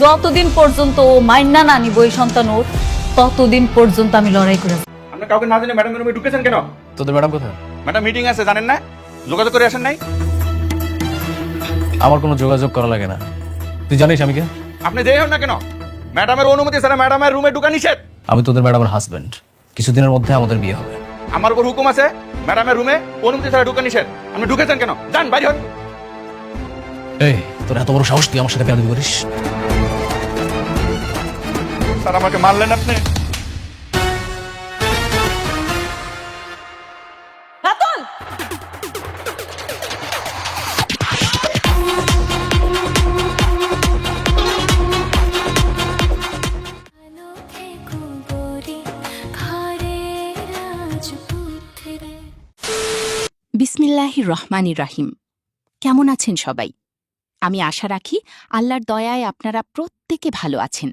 যতদিন পর্যন্ত ও মাইন্না না নিব এই সন্তান ওর, ততদিন পর্যন্ত আমি লড়াই করে যাব। আপনি কাউকে না জেনে ম্যাডামের রুমে ঢুকেছেন কেন? তোদের ম্যাডাম কোথায়? ম্যাডাম মিটিং আছে জানেন না? যোগাযোগ করে আসেন নাই? আমার কোনো যোগাযোগ করা লাগে না। তুই জানিস আমি কে? আপনি যেই হন না কেন, ম্যাডামের অনুমতি ছাড়া ম্যাডামের রুমে ঢুকা নিষেধ। আমি তোদের ম্যাডামের হাজবেন্ড। কিছুদিনের মধ্যে আমাদের বিয়ে হবে। আমার উপর হুকুম আছে, ম্যাডামের রুমে অনুমতি ছাড়া ঢুকা নিষেধ। আপনি ঢুকেছেন কেন? যান বাইরে হন। এই তোর এত বড় সাহস, তুই আমার সাথে বেয়াদবি করিস? স্যার আমাকে মারলেন আপনি। রাতুল, বিসমিল্লাহির রহমানির রাহিম। কেমন আছেন সবাই? আমি আশা রাখি আল্লাহর দয়ায় আপনারা প্রত্যেকে ভালো আছেন,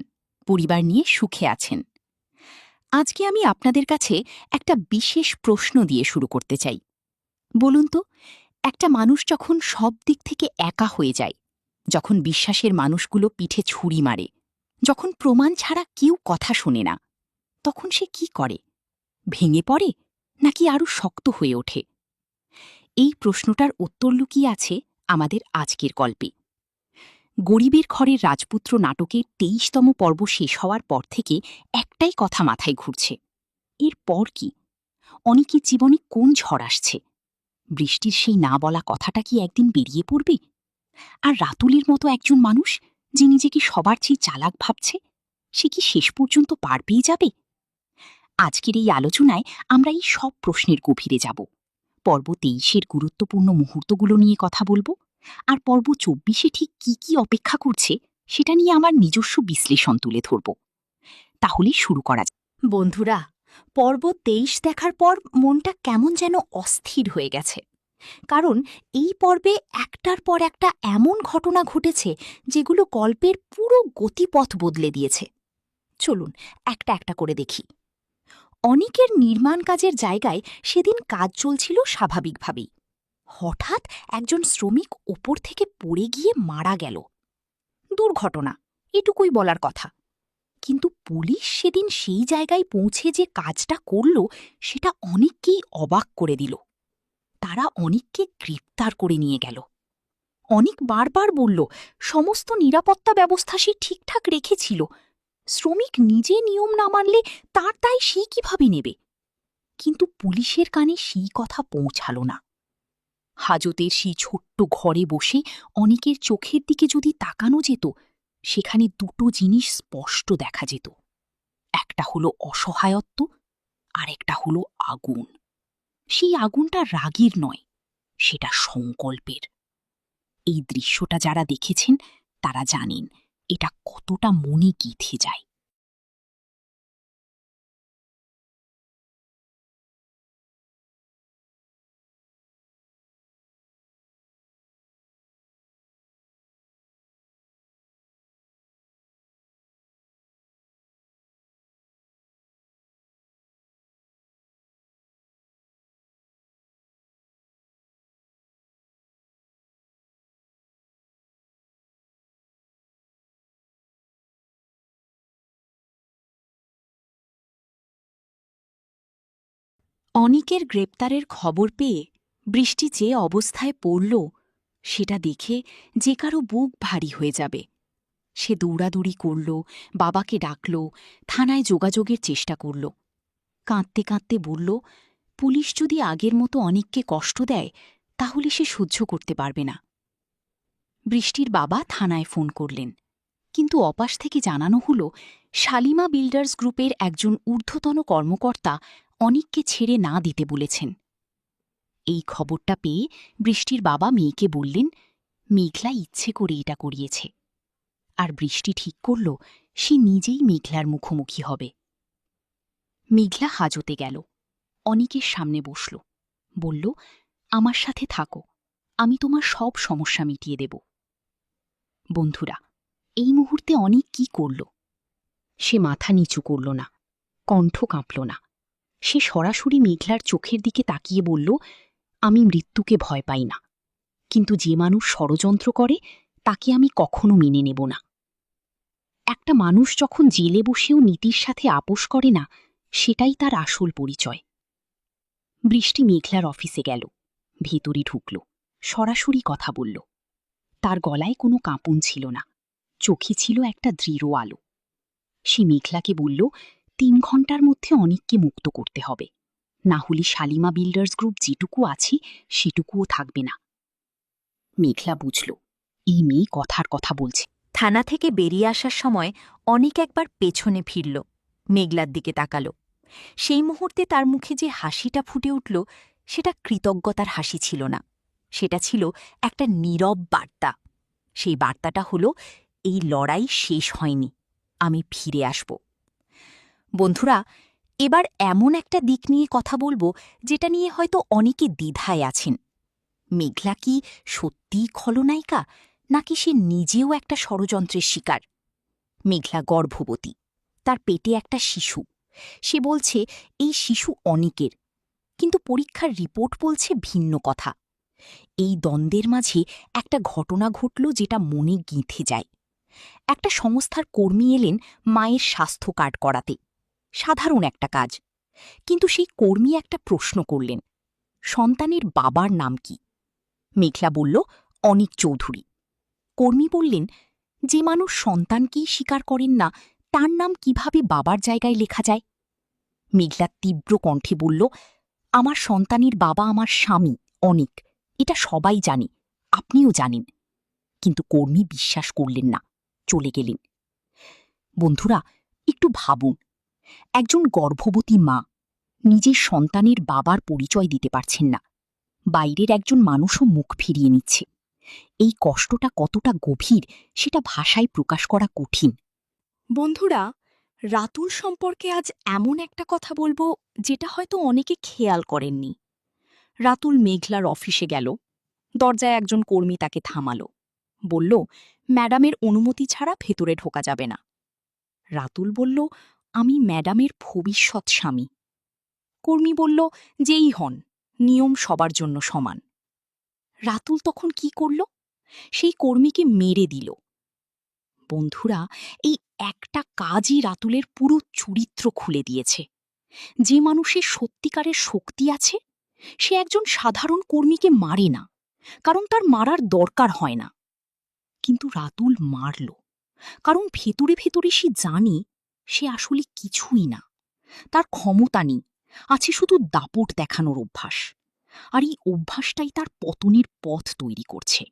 পরিবার নিয়ে সুখে আছেন। আজকে আমি আপনাদের কাছে একটা বিশেষ প্রশ্ন দিয়ে শুরু করতে চাই। বলুন তো, একটা মানুষ যখন সব দিক থেকে একা হয়ে যায়, যখন বিশ্বাসের মানুষগুলো পিঠে ছুরি মারে, যখন প্রমাণ ছাড়া কেউ কথা শোনে না, তখন সে কি করে? ভেঙে পড়ে নাকি আরও শক্ত হয়ে ওঠে? এই প্রশ্নটার উত্তর লুকিয়ে আছে আমাদের আজকের গল্পে। গরিবের ঘরের রাজপুত্র নাটকের ২৩তম পর্ব শেষ হওয়ার পর থেকে একটাই কথা মাথায় ঘুরছে, এর পর কি? অনেকের জীবনে কোন ঝড় আসছে? বৃষ্টির সেই না বলা কথাটা কি একদিন বেরিয়ে পড়বে? আর রাতুলের মতো একজন মানুষ, যে নিজেকে সবার চেয়ে চালাক ভাবছে, সে কি শেষ পর্যন্ত পার পেয়ে যাবে? আজকের এই আলোচনায় আমরা এই সব প্রশ্নের গভীরে যাব। পর্ব ২৩-এর গুরুত্বপূর্ণ মুহূর্তগুলো নিয়ে কথা বলবো, আর পর্ব ২৪-এ ঠিক কি কি অপেক্ষা করছে সেটা নিয়ে আমার নিজস্ব বিশ্লেষণ তুলে ধরব। তাহলে শুরু করা যাক। বন্ধুরা, পর্ব ২৩ দেখার পর মনটা কেমন যেন অস্থির হয়ে গেছে। কারণ এই পর্বে একটার পর একটা এমন ঘটনা ঘটেছে যেগুলো গল্পের পুরো গতিপথ বদলে দিয়েছে। চলুন একটা একটা করে দেখি। অনেকের নির্মাণ কাজের জায়গায় সেদিন কাজ চলছিল স্বাভাবিকভাবেই। হঠাৎ একজন শ্রমিক ওপর থেকে পড়ে গিয়ে মারা গেল। দুর্ঘটনা, এটুকুই বলার কথা। কিন্তু পুলিশ সেদিন সেই জায়গায় পৌঁছে যে কাজটা করল, সেটা অনেককেই অবাক করে দিল। তারা অনেককে গ্রেপ্তার করে নিয়ে গেল। অনেক বারবার বলল সমস্ত নিরাপত্তা ব্যবস্থা সে ঠিকঠাক রেখেছিল, শ্রমিক নিজে নিয়ম না মানলে তার দায় সে কিভাবে নেবে? কিন্তু পুলিশের কানে সেই কথা পৌঁছাল না। হাজতের সেই ছোট্ট ঘরে বসে অনেকের চোখের দিকে যদি তাকানো যেত, সেখানে দুটো জিনিস স্পষ্ট দেখা যেত। একটা হলো অসহায়ত্ব, আর একটা হলো আগুন। সেই আগুনটা রাগের নয়, সেটা সংকল্পের। এই দৃশ্যটা যারা দেখেছেন তারা জানেন এটা কতটা মনে গেঁথে যায়। অনেকের গ্রেপ্তারের খবর পেয়ে বৃষ্টি যে অবস্থায় পড়ল, সেটা দেখে যে কারো বুক ভারী হয়ে যাবে। সে দৌড়াদৌড়ি করল, বাবাকে ডাকল, থানায় যোগাযোগের চেষ্টা করল। কাঁদতে কাঁদতে বলল, পুলিশ যদি আগের মতো অনেককে কষ্ট দেয় তাহলে সে সহ্য করতে পারবে না। বৃষ্টির বাবা থানায় ফোন করলেন, কিন্তু অপাশ থেকে জানানো হল শালিমা বিল্ডার্স গ্রুপের একজন ঊর্ধ্বতন কর্মকর্তা অনেককে ছেড়ে না দিতে বলেছেন। এই খবরটা পেয়ে বৃষ্টির বাবা মেয়েকে বললেন, মেঘলা ইচ্ছে করে এটা করিয়েছে। আর বৃষ্টি ঠিক করল সে নিজেই মেঘলার মুখোমুখি হবে। মেঘলা হাজতে গেল, অনিকের সামনে বসল, বলল, আমার সাথে থাকো, আমি তোমার সব সমস্যা মিটিয়ে দেব। বন্ধুরা, এই মুহূর্তে অনিক কি করল? সে মাথা নিচু করল না, কণ্ঠ কাঁপল না। সে সরাসরি মেঘলার চোখের দিকে তাকিয়ে বলল, আমি মৃত্যুকে ভয় পাই না, কিন্তু যে মানুষ ষড়যন্ত্র করে তাকে আমি কখনো মেনে নেব না। একটা মানুষ যখন জেলে বসেও নীতির সাথে আপোষ করে না, সেটাই তার আসল পরিচয়। বৃষ্টি মেঘলার অফিসে গেল, ভেতরে ঢুকল, সরাসরি কথা বলল। তার গলায় কোনো কাঁপন ছিল না, চোখে ছিল একটা দৃঢ় আলো। সে মেঘলাকে বলল ৩ ঘন্টার মধ্যে অনেককে মুক্ত করতে হবে, না হলে শালিমা বিল্ডার্স গ্রুপ যেটুকু আছে সেটুকুও থাকবে না। মেঘলা বুঝল এই মেয়ে কথার কথা বলছে। থানা থেকে বেরিয়ে আসার সময় অনেক একবার পেছনে ফিরল, মেঘলার দিকে তাকাল। সেই মুহূর্তে তার মুখে যে হাসিটা ফুটে উঠল, সেটা কৃতজ্ঞতার হাসি ছিল না, সেটা ছিল একটা নীরব বার্তা। সেই বার্তাটা হলো, এই লড়াই শেষ হয়নি, আমি ফিরে আসব। বন্ধুরা, এবার এমন একটা দিক নিয়ে কথা বলবো যেটা নিয়ে হয়তো অনেকে দ্বিধায় আছেন। মেঘলা কি সত্যিই খলনায়িকা, নাকি সে নিজেও একটা ষড়যন্ত্রের শিকার? মেঘলা গর্ভবতী, তার পেটে একটা শিশু। সে বলছে এই শিশু অনেকের, কিন্তু পরীক্ষার রিপোর্ট বলছে ভিন্ন কথা। এই দ্বন্দ্বের মাঝে একটা ঘটনা ঘটল যেটা মনে গেঁথে যায়। একটা সংস্থার কর্মী এলেন মায়ের স্বাস্থ্য কার্ড করাতে, সাধারণ একটা কাজ। কিন্তু সেই কর্মী একটা প্রশ্ন করলেন, সন্তানের বাবার নাম কি? মেঘলা বলল, অনিক চৌধুরী। কর্মী বললেন, যে মানুষ সন্তানকেই স্বীকার করেন না, তার নাম কিভাবে বাবার জায়গায় লেখা যায়? মেঘলা তীব্র কণ্ঠে বলল, আমার সন্তানের বাবা আমার স্বামী অনিক, এটা সবাই জানে, আপনিও জানেন। কিন্তু কর্মী বিশ্বাস করলেন না, চলে গেলেন। বন্ধুরা, একটু ভাবুন, একজন গর্ভবতী মা নিজের সন্তানের বাবার পরিচয় দিতে পারছেন না, বাইরের একজন মানুষও মুখ ফিরিয়ে নিচ্ছে। এই কষ্টটা কতটা গভীর সেটা ভাষায় প্রকাশ করা কঠিন। বন্ধুরা, রাতুল সম্পর্কে আজ এমন একটা কথা বলবো যেটা হয়তো অনেকে খেয়াল করেননি। রাতুল মেঘলার অফিসে গেল, দরজায় একজন কর্মী তাকে থামালো, বলল, ম্যাডামের অনুমতি ছাড়া ভেতরে ঢোকা যাবে না। রাতুল বলল, আমি ম্যাডামের ভবিষ্যৎ স্বামী। কর্মী বলল, যেই হন, নিয়ম সবার জন্য সমান। রাতুল তখন কি করল? সেই কর্মীকে মেরে দিল। বন্ধুরা, এই একটা কাজই রাতুলের পুরো চরিত্র খুলে দিয়েছে। যে মানুষের সত্যিকারের শক্তি আছে, সে একজন সাধারণ কর্মীকে মারে না, কারণ তার মারার দরকার হয় না। কিন্তু রাতুল মারল, কারণ ভেতরে ভেতরে সে জানে সে আসলে কিছুই না, তার ক্ষমতা নেই, আছে শুধু দাপট দেখানোর অভ্যাস। আর এই অভ্যাসটাই তার পতনের পথ তৈরি করছে।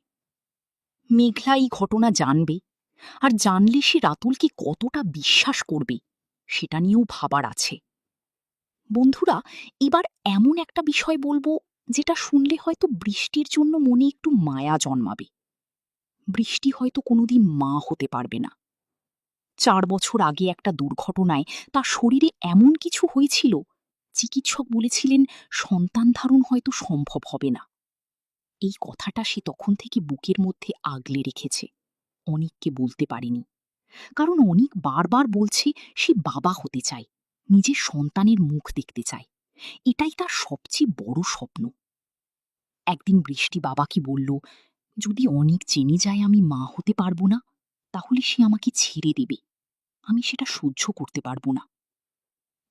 মেঘলা এই ঘটনা জানবে, আর জানলে সে রাতুলকে কতটা বিশ্বাস করবে সেটা নিয়েও ভাবার আছে। বন্ধুরা, এবার এমন একটা বিষয় বলবো যেটা শুনলে হয়তো বৃষ্টির জন্য মনে একটু মায়া জন্মাবে। বৃষ্টি হয়তো কোনোদিন মা হতে পারবে না। 4 বছর আগে একটা দুর্ঘটনায় তার শরীরে এমন কিছু হয়েছিল, চিকিৎসক বলেছিলেন সন্তান ধারণ হয়তো সম্ভব হবে না। এই কথাটা সে তখন থেকে বুকের মধ্যে আগলে রেখেছে, অনিককে বলতে পারেনি। কারণ অনিক বারবার বলছে সে বাবা হতে চায়, নিজের সন্তানের মুখ দেখতে চায়, এটাই তার সবচেয়ে বড় স্বপ্ন। একদিন বৃষ্টি বাবাকে বলল, যদি অনিক জেনে যায় আমি মা হতে পারবো না, তাহলে সে আমাকে ছেড়ে দেবে, আমি সেটা সহ্য করতে পারবো না।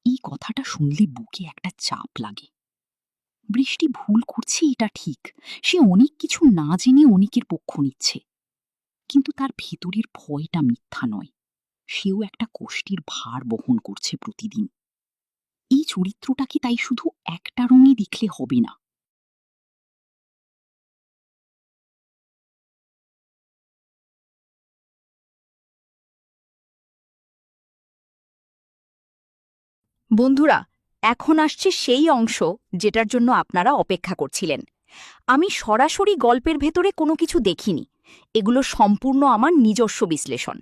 এই কথাটা শুনলে বুকে একটা চাপ লাগে। বৃষ্টি ভুল করছে এটা ঠিক, সে অনেক কিছু না জেনে অনেকের পক্ষ নিচ্ছে, কিন্তু তার ভেতরের ভয়টা মিথ্যা নয়, সেও একটা কষ্টের ভার বহন করছে প্রতিদিন। এই চরিত্রটাকে তাই শুধু একটা রঙে দেখলে হবে না। বন্ধুরা, এখন আসছে সেই অংশ যেটার জন্য আপনারা অপেক্ষা করছিলেন। আমি সরাসরি গল্পের ভেতরে কোনো কিছু দেখিনি, এগুলো সম্পূর্ণ আমার নিজস্ব বিশ্লেষণ।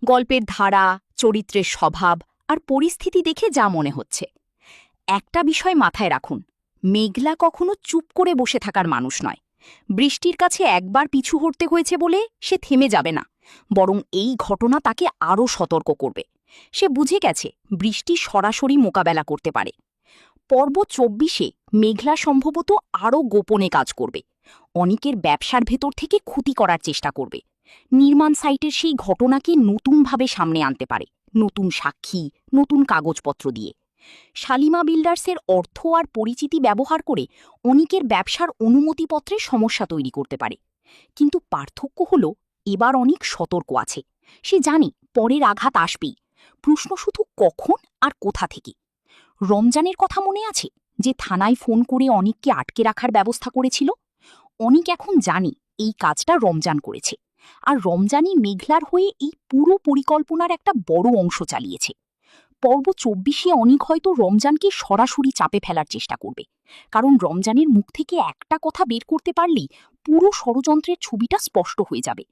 গল্পের ধারা, চরিত্রের স্বভাব আর পরিস্থিতি দেখে যা মনে হচ্ছে। একটা বিষয় মাথায় রাখুন, মেঘলা কখনো চুপ করে বসে থাকার মানুষ নয়। বৃষ্টির কাছে একবার পিছু হটতে হয়েছে বলে সে থেমে যাবে না, বরং এই ঘটনা তাকে আরও সতর্ক করবে। সে বুঝে গেছে বৃষ্টি সরাসরি মোকাবেলা করতে পারে। পর্ব 24-এ মেঘলা সম্ভবত আরও গোপনে কাজ করবে, অনিকের ব্যবসার ভেতর থেকে ক্ষতি করার চেষ্টা করবে। নির্মাণ সাইটের সেই ঘটনাকে নতুনভাবে সামনে আনতে পারে, নতুন সাক্ষী, নতুন কাগজপত্র দিয়ে। শালিমা বিল্ডার্সের অর্থ আর পরিচিতি ব্যবহার করে অনিকের ব্যবসার অনুমতিপত্রে সমস্যা তৈরি করতে পারে। কিন্তু পার্থক্য হল, এবার অনেক সতর্ক আছে। সে জানে পরের আঘাত আসবেই। প্রশ্ন শুধু কখন আর কোথা থেকে। রমজানের কথা মনে আছে, যে থানায় ফোন করে অনিককে আটকে রাখার ব্যবস্থা করেছিল? অনিক এখন জানি এই কাজটা রমজান করেছে, আর রমজানই মেঘলার হয়ে এই পুরো পরিকল্পনার একটা বড় অংশ চালিয়েছে। পর্ব 24-এ অনিক হয়তো রমজানকে সরাসরি চাপে ফেলার চেষ্টা করবে, কারণ রমজানের মুখ থেকে একটা কথা বের করতে পারলেই পুরো ষড়যন্ত্রের ছবিটা স্পষ্ট হয়ে যাবে।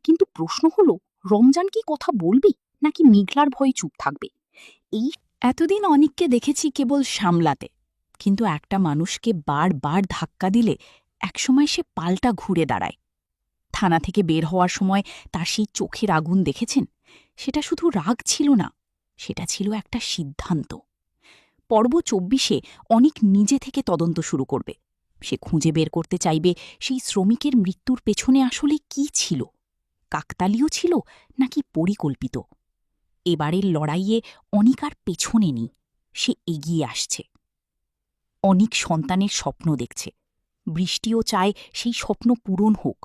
কিন্তু প্রশ্ন হলো, রমজান কি কথা বলবে, নাকি মেঘলার ভয়ে চুপ থাকবে? এতদিন অনিককে দেখেছি কেবল সামলাতে, কিন্তু একটা মানুষকে বারবার ধাক্কা দিলে একসময় সে পাল্টা ঘুরে দাঁড়ায়। থানা থেকে বের হওয়ার সময় তার সেই চোখের আগুন দেখেছেন? সেটা শুধু রাগ ছিল না, সেটা ছিল একটা সিদ্ধান্ত। পর্ব 24-এ অনিক নিজে থেকে তদন্ত শুরু করবে। সে খুঁজে বের করতে চাইবে সেই শ্রমিকের মৃত্যুর পেছনে আসলে কি ছিল, কাকতালীয় ছিল নাকি পরিকল্পিত। এবারের লড়াইয়ে অনিক আর পেছনে নেই, সে এগিয়ে আসছে। অনিক সন্তানের স্বপ্ন দেখছে, বৃষ্টিও চায় সেই স্বপ্ন পূরণ হোক।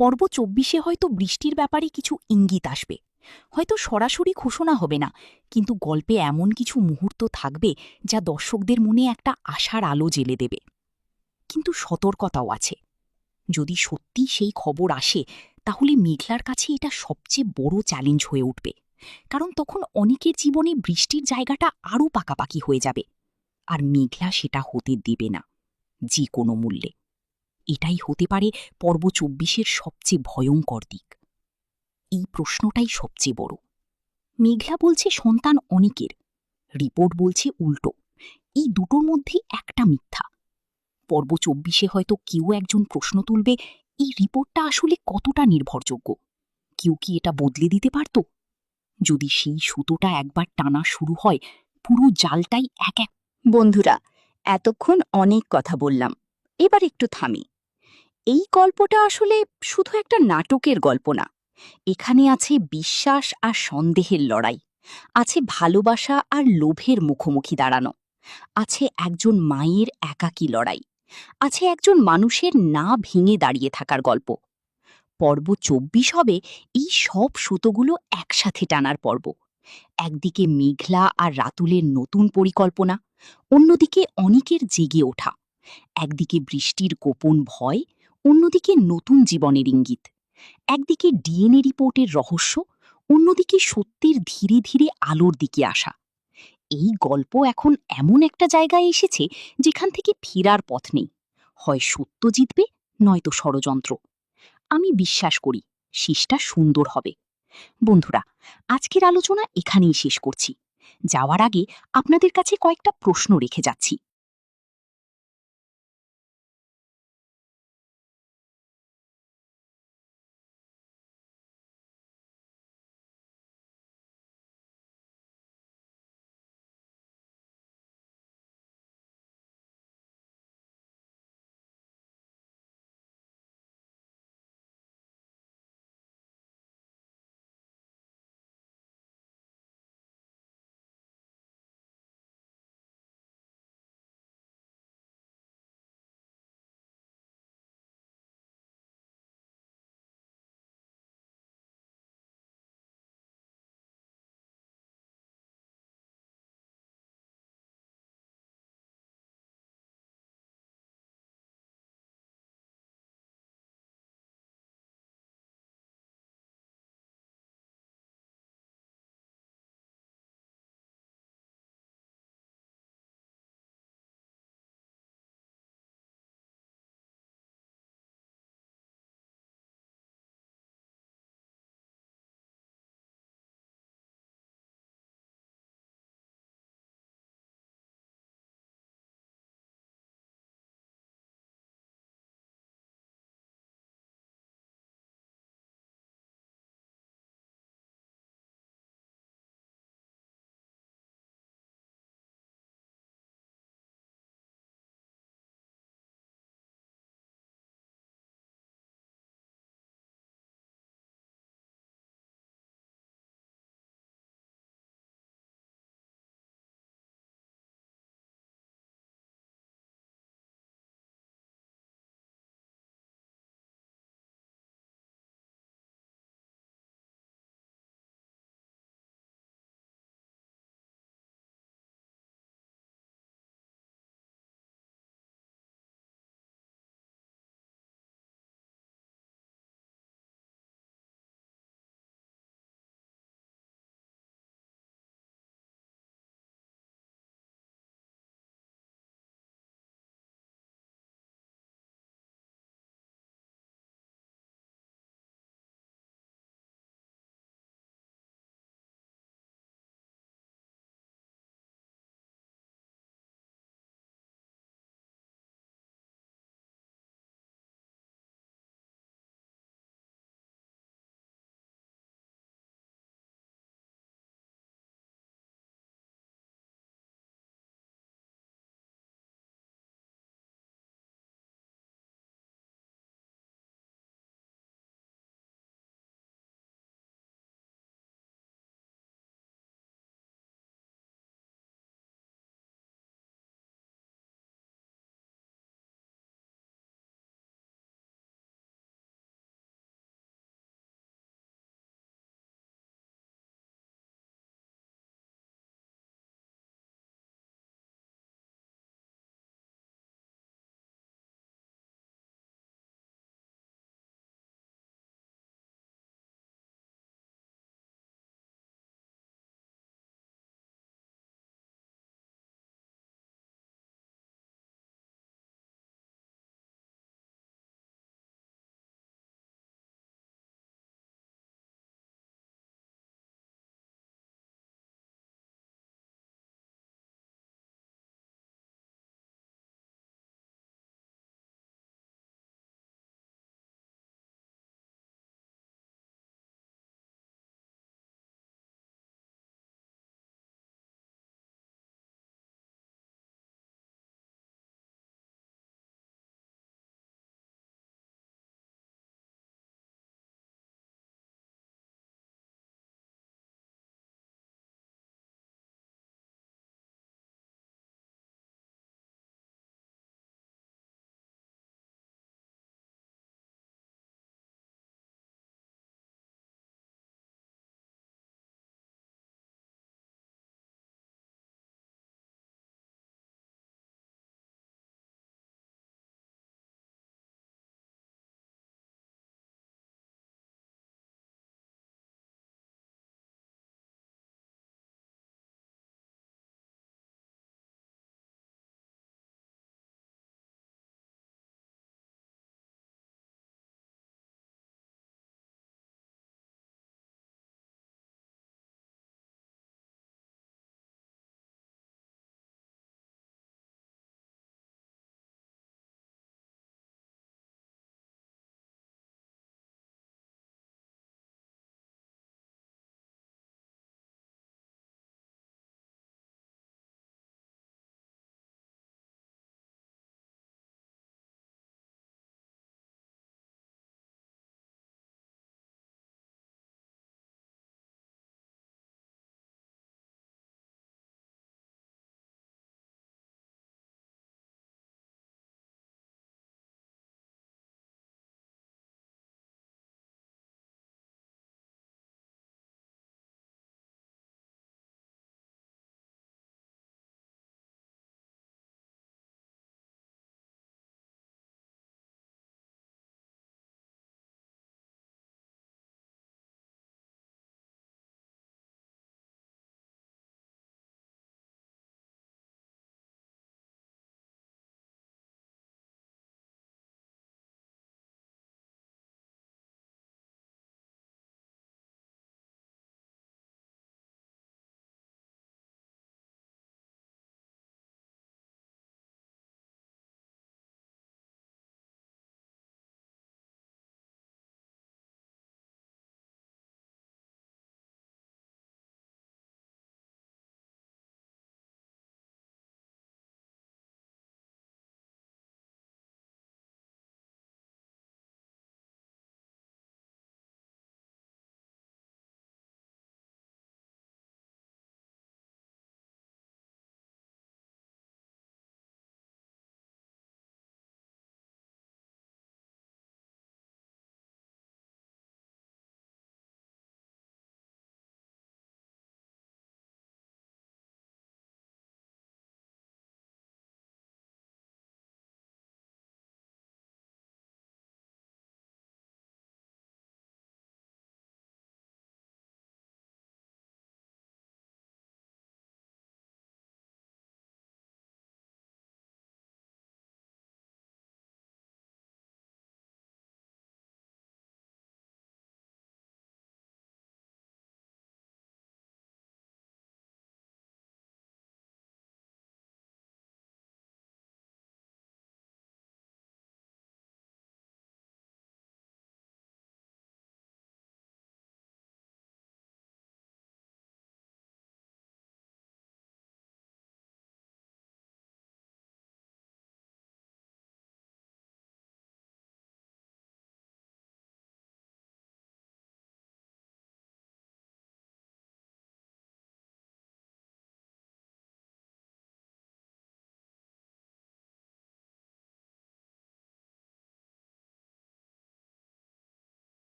পর্ব 24-এ হয়তো বৃষ্টির ব্যাপারে কিছু ইঙ্গিত আসবে, হয়তো সরাসরি ঘোষণা হবে না, কিন্তু গল্পে এমন কিছু মুহূর্ত থাকবে যা দর্শকদের মনে একটা আশার আলো জ্বেলে দেবে। কিন্তু সতর্কতাও আছে, যদি সত্যি সেই খবর আসে তাহলে মেঘলার কাছে এটা সবচেয়ে বড় চ্যালেঞ্জ হয়ে উঠবে, কারণ তখন অনিকের জীবনে বৃষ্টির জায়গাটা আরও পাকাপাকি হয়ে যাবে, আর মেঘলা সেটা হতে দেবে না যে কোনো মূল্যে। এটাই হতে পারে পর্ব 24-এর সবচেয়ে ভয়ঙ্কর দিক। এই প্রশ্নটাই সবচেয়ে বড়। মেঘলা বলছে সন্তান অনিকের, রিপোর্ট বলছে উল্টো। এই দুটোর মধ্যে একটা মিথ্যা। পর্ব 24-এ হয়তো কেউ একজন প্রশ্ন তুলবে, এই রিপোর্টটা আসলে কতটা নির্ভরযোগ্য? কেউ কি এটা বদলে দিতে পারত? যদি সেই সুতোটা একবার টানা শুরু হয়, পুরো জালটাই এক এক। বন্ধুরা, এতক্ষণ অনেক কথা বললাম, এবার একটু থামি। এই গল্পটা আসলে শুধু একটা নাটকের গল্প না। এখানে আছে বিশ্বাস আর সন্দেহের লড়াই, আছে ভালোবাসা আর লোভের মুখোমুখি দাঁড়ানো, আছে একজন মায়ের একাকী লড়াই, আছে একজন মানুষের না ভেঙে দাঁড়িয়ে থাকার গল্প। পর্ব 24 হবে এই সব সুতোগুলো একসাথে টানার পর্ব। একদিকে মেঘলা আর রাতুলের নতুন পরিকল্পনা, অন্যদিকে অনিকের জেগে ওঠা। একদিকে বৃষ্টির গোপন ভয়, অন্যদিকে নতুন জীবনের ইঙ্গিত। একদিকে ডিএনএ রিপোর্টের রহস্য, অন্যদিকে সত্যের ধীরে ধীরে আলোর দিকে আসা। এই গল্প এখন এমন একটা জায়গায় এসেছে যেখান থেকে ফেরার পথ নেই। হয় সত্য জিতবে, নয়তো ষড়যন্ত্র। আমি বিশ্বাস করি শেষটা সুন্দর হবে। বন্ধুরা, আজকের আলোচনা এখানেই শেষ করছি। যাওয়ার আগে আপনাদের কাছে কয়েকটা প্রশ্ন রেখে যাচ্ছি।